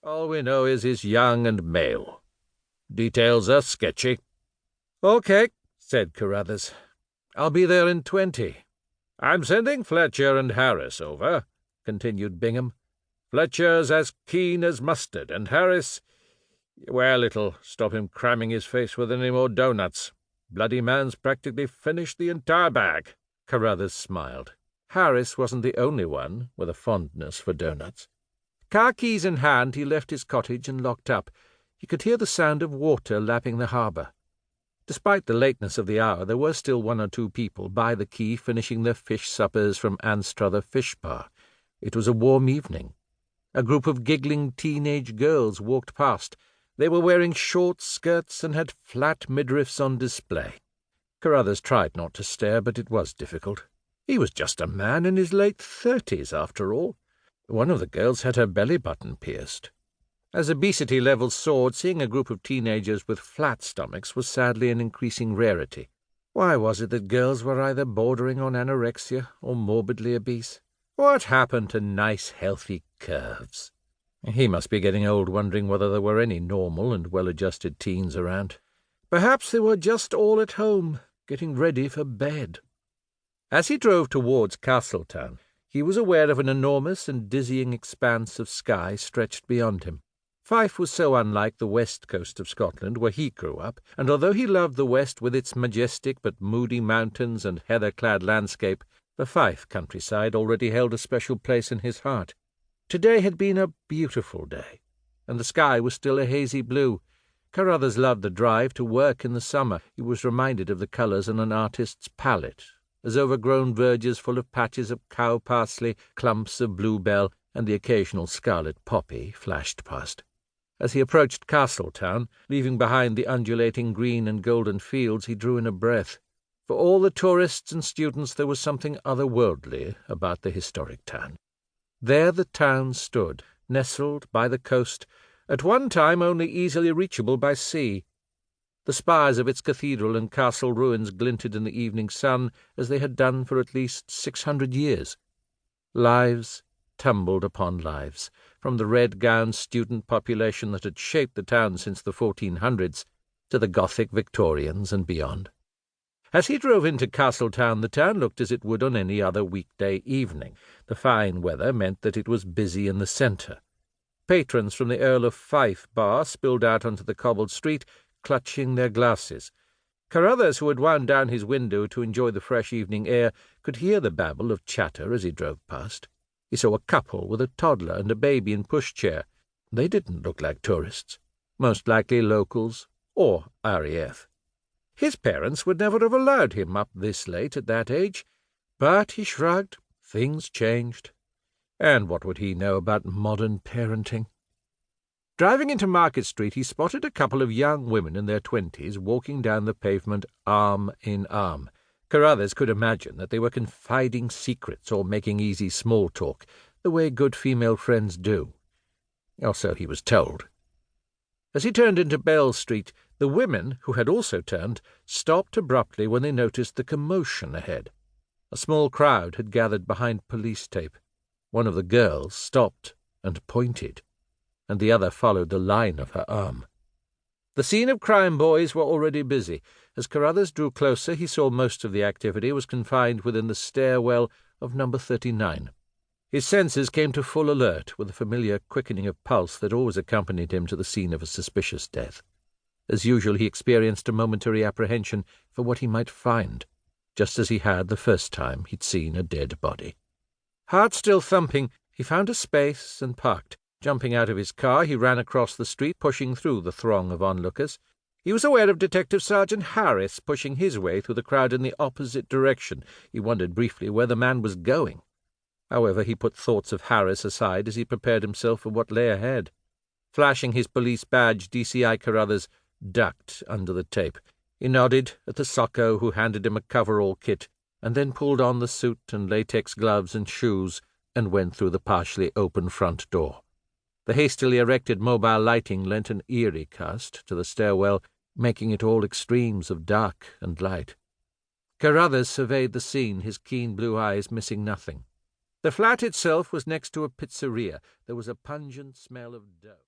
All we know is he's young and male. Details are sketchy." "Okay," said Carruthers. "I'll be there in 20. "I'm sending Fletcher and Harris over," continued Bingham. "Fletcher's as keen as mustard, and Harris, well, it'll stop him cramming his face with any more doughnuts. Bloody man's practically finished the entire bag." Carruthers smiled. Harris wasn't the only one with a fondness for doughnuts. Car keys in hand, he left his cottage and locked up. He could hear the sound of water lapping the harbour. Despite the lateness of the hour, there were still 1 or 2 people by the quay finishing their fish suppers from Anstruther Fish Bar. It was a warm evening. A group of giggling teenage girls walked past. They were wearing short skirts and had flat midriffs on display. Carruthers tried not to stare, but it was difficult. He was just a man in his late 30s, after all. One of the girls had her belly-button pierced. As obesity levels soared, seeing a group of teenagers with flat stomachs was sadly an increasing rarity. Why was it that girls were either bordering on anorexia or morbidly obese? What happened to nice, healthy curves? He must be getting old, wondering whether there were any normal and well-adjusted teens around. Perhaps they were just all at home, getting ready for bed. As he drove towards Castletown, he was aware of an enormous and dizzying expanse of sky stretched beyond him. Fife was so unlike the west coast of Scotland, where he grew up, and although he loved the west with its majestic but moody mountains and heather-clad landscape, the Fife countryside already held a special place in his heart. Today had been a beautiful day, and the sky was still a hazy blue. Carruthers loved the drive to work in the summer. He was reminded of the colours on an artist's palette, as overgrown verges full of patches of cow parsley, clumps of bluebell, and the occasional scarlet poppy flashed past. As he approached Castletown, leaving behind the undulating green and golden fields, he drew in a breath. For all the tourists and students, there was something otherworldly about the historic town. There the town stood, nestled by the coast, at one time only easily reachable by sea. The spires of its cathedral and castle ruins glinted in the evening sun as they had done for at least 600 years. Lives tumbled upon lives, from the red-gowned student population that had shaped the town since the 1400s to the Gothic Victorians and beyond. As he drove into Castletown, the town looked as it would on any other weekday evening. The fine weather meant that it was busy in the centre. Patrons from the Earl of Fife bar spilled out onto the cobbled street, clutching their glasses. Carruthers, who had wound down his window to enjoy the fresh evening air, could hear the babble of chatter as he drove past. He saw a couple with a toddler and a baby in pushchair. They didn't look like tourists. Most likely locals or RAF. His parents would never have allowed him up this late at that age, but he shrugged. Things changed. And what would he know about modern parenting? Driving into Market Street, he spotted a couple of young women in their 20s walking down the pavement arm in arm. Carruthers could imagine that they were confiding secrets or making easy small talk, the way good female friends do. Or so he was told. As he turned into Bell Street, the women, who had also turned, stopped abruptly when they noticed the commotion ahead. A small crowd had gathered behind police tape. One of the girls stopped and pointed, and the other followed the line of her arm. The scene of crime boys were already busy. As Carruthers drew closer, he saw most of the activity was confined within the stairwell of number 39. His senses came to full alert, with a familiar quickening of pulse that always accompanied him to the scene of a suspicious death. As usual, he experienced a momentary apprehension for what he might find, just as he had the first time he'd seen a dead body. Heart still thumping, he found a space and parked. Jumping out of his car, he ran across the street, pushing through the throng of onlookers. He was aware of Detective Sergeant Harris pushing his way through the crowd in the opposite direction. He wondered briefly where the man was going. However, he put thoughts of Harris aside as he prepared himself for what lay ahead. Flashing his police badge, DCI Carruthers ducked under the tape. He nodded at the socko who handed him a coverall kit, and then pulled on the suit and latex gloves and shoes and went through the partially open front door. The hastily erected mobile lighting lent an eerie cast to the stairwell, making it all extremes of dark and light. Carruthers surveyed the scene, his keen blue eyes missing nothing. The flat itself was next to a pizzeria. There was a pungent smell of dough.